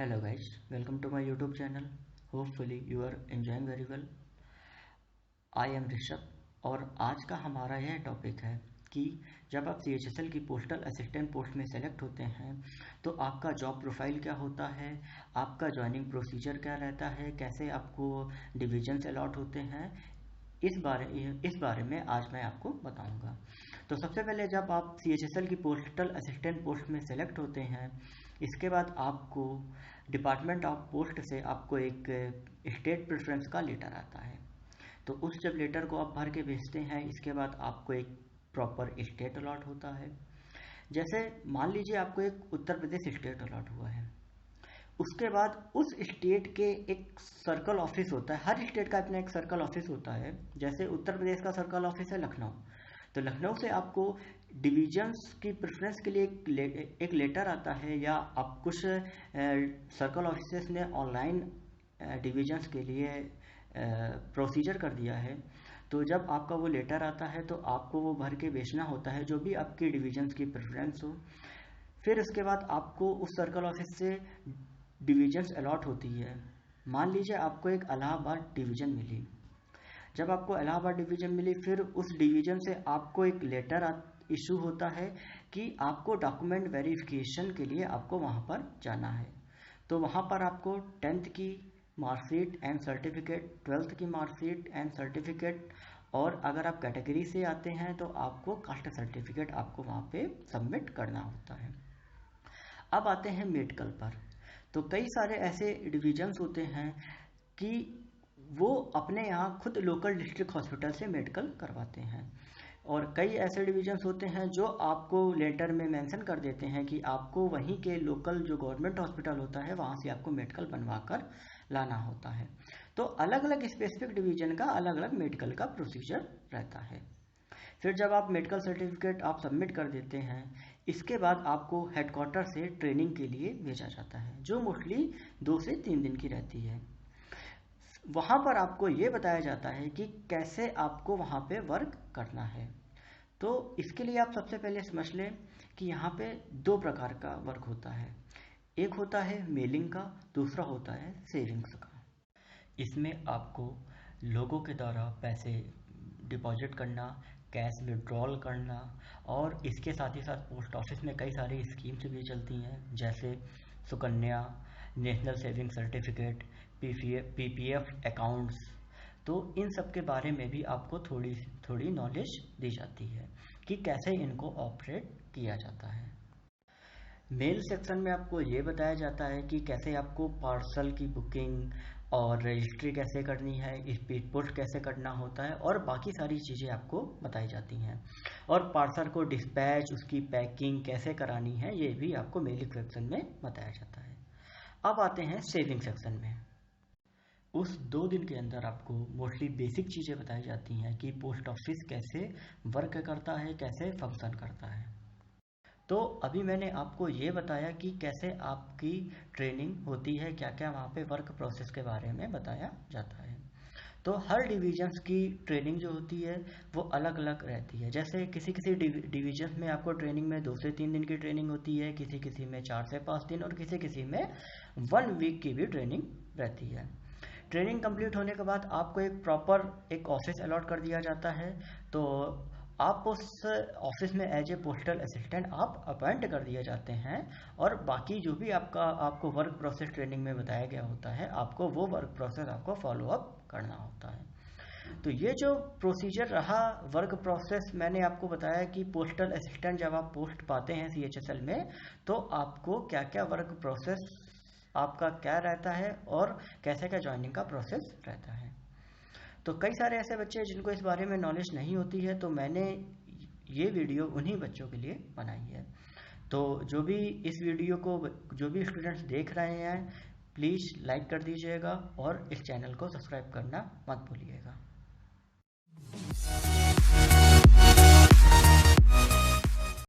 Hello guys, welcome to my YouTube channel. Hopefully you are enjoying very well. I am Rishabh और आज का हमारा यह टॉपिक है कि जब आप CHSL की पोस्टल असिस्टेंट पोस्ट में सेलेक्ट होते हैं तो आपका जॉब प्रोफाइल क्या होता है, आपका ज्वाइनिंग प्रोसीजर क्या रहता है, कैसे आपको डिविजन्स अलॉट होते हैं, इस बारे में आज मैं आपको बताऊंगा। तो सबसे पहले जब आप CHSL की पोस्टल असिस्टेंट पोस्ट में सेलेक्ट होते हैं, इसके बाद आपको डिपार्टमेंट ऑफ पोस्ट से आपको एक स्टेट प्रेफरेंस का लेटर आता है। तो उस जब लेटर को आप भर के भेजते हैं, इसके बाद आपको एक प्रॉपर स्टेट अलॉट होता है। जैसे मान लीजिए आपको एक उत्तर प्रदेश स्टेट अलॉट हुआ है, उसके बाद उस स्टेट के एक सर्कल ऑफिस होता है। हर स्टेट का अपना एक सर्कल ऑफिस होता है। जैसे उत्तर प्रदेश का सर्कल ऑफिस है लखनऊ, तो लखनऊ से आपको डिविजन्स की प्रेफरेंस के लिए एक लेटर आता है, या आप कुछ सर्कल ऑफिसेस ने ऑनलाइन डिविजन्स के लिए प्रोसीजर कर दिया है। तो जब आपका वो लेटर आता है तो आपको वो भर के भेजना होता है, जो भी आपकी डिविजन्स की प्रेफरेंस हो। फिर उसके बाद आपको उस सर्कल ऑफिस से डिविजन्स अलॉट होती है। मान लीजिए आपको एक इलाहाबाद डिवीजन मिली। जब आपको इलाहाबाद डिवीजन मिली, फिर उस डिवीजन से आपको एक लेटर इशू होता है कि आपको डॉक्यूमेंट वेरिफिकेशन के लिए आपको वहाँ पर जाना है। तो वहाँ पर आपको 10th की मार्कशीट एंड सर्टिफिकेट, 12th की मार्कशीट एंड सर्टिफिकेट, और अगर आप कैटेगरी से आते हैं तो आपको कास्ट सर्टिफिकेट आपको वहाँ पे सबमिट करना होता है। अब आते हैं मेडिकल पर। तो कई सारे ऐसे डिविजन्स होते हैं कि वो अपने यहाँ खुद लोकल डिस्ट्रिक्ट हॉस्पिटल से मेडिकल करवाते हैं, और कई ऐसे डिविजन्स होते हैं जो आपको लेटर में मेंशन कर देते हैं कि आपको वहीं के लोकल जो गवर्नमेंट हॉस्पिटल होता है वहाँ से आपको मेडिकल बनवा कर लाना होता है। तो अलग अलग स्पेसिफिक डिवीजन का अलग अलग मेडिकल का प्रोसीजर रहता है। फिर जब आप मेडिकल सर्टिफिकेट आप सबमिट कर देते हैं, इसके बाद आपको हेडक्वार्टर से ट्रेनिंग के लिए भेजा जाता है, जो मोस्टली 2 से 3 दिन की रहती है। वहाँ पर आपको ये बताया जाता है कि कैसे आपको वहाँ पे वर्क करना है। तो इसके लिए आप सबसे पहले समझ लें कि यहाँ पे 2 प्रकार का वर्क होता है। एक होता है मेलिंग का, दूसरा होता है सेविंग्स का। इसमें आपको लोगों के द्वारा पैसे डिपॉजिट करना, कैश विड्रॉल करना, और इसके साथ ही साथ पोस्ट ऑफिस में कई सारी स्कीम्स भी चलती हैं, जैसे Sukanya, national saving certificate, PPF accounts. तो इन सब के बारे में भी आपको थोड़ी थोड़ी नॉलेज दी जाती है कि कैसे इनको ऑपरेट किया जाता है। मेल सेक्शन में आपको ये बताया जाता है कि कैसे आपको पार्सल की बुकिंग और रजिस्ट्री कैसे करनी है, स्पीड पोस्ट कैसे करना होता है, और बाकी सारी चीज़ें आपको बताई जाती हैं। और पार्सल को डिस्पैच, उसकी पैकिंग कैसे करानी है, ये भी आपको मेलिंग सेक्शन में बताया जाता है। अब आते हैं सेविंग सेक्शन में। उस 2 दिन के अंदर आपको मोस्टली बेसिक चीज़ें बताई जाती हैं कि पोस्ट ऑफिस कैसे वर्क करता है, कैसे फंक्शन करता है। तो अभी मैंने आपको ये बताया कि कैसे आपकी ट्रेनिंग होती है, क्या क्या वहाँ पे वर्क प्रोसेस के बारे में बताया जाता है। तो हर डिविजन्स की ट्रेनिंग जो होती है वो अलग अलग रहती है। जैसे किसी किसी डिविजन में आपको ट्रेनिंग में 2 से 3 दिन की ट्रेनिंग होती है, किसी किसी में 4 से 5 दिन, और किसी किसी में 1 वीक की भी ट्रेनिंग रहती है। ट्रेनिंग कंप्लीट होने के बाद आपको एक ऑफिस अलॉट कर दिया जाता है। तो आप उस ऑफिस में एज ए पोस्टल असिस्टेंट आप अपॉइंट कर दिए जाते हैं, और बाकी जो भी आपको वर्क प्रोसेस ट्रेनिंग में बताया गया होता है, आपको वो वर्क प्रोसेस आपको फॉलो अप करना होता है। तो ये जो प्रोसीजर रहा वर्क प्रोसेस, मैंने आपको बताया कि पोस्टल असिस्टेंट जब आप पोस्ट पाते हैं CHSL में, तो आपको क्या क्या वर्क प्रोसेस आपका क्या रहता है और कैसे क्या ज्वाइनिंग का प्रोसेस रहता है। तो कई सारे ऐसे बच्चे जिनको इस बारे में नॉलेज नहीं होती है, तो मैंने ये वीडियो उन्हीं बच्चों के लिए बनाई है। तो जो भी इस वीडियो को जो भी स्टूडेंट्स देख रहे हैं, प्लीज़ लाइक कर दीजिएगा और इस चैनल को सब्सक्राइब करना मत भूलिएगा।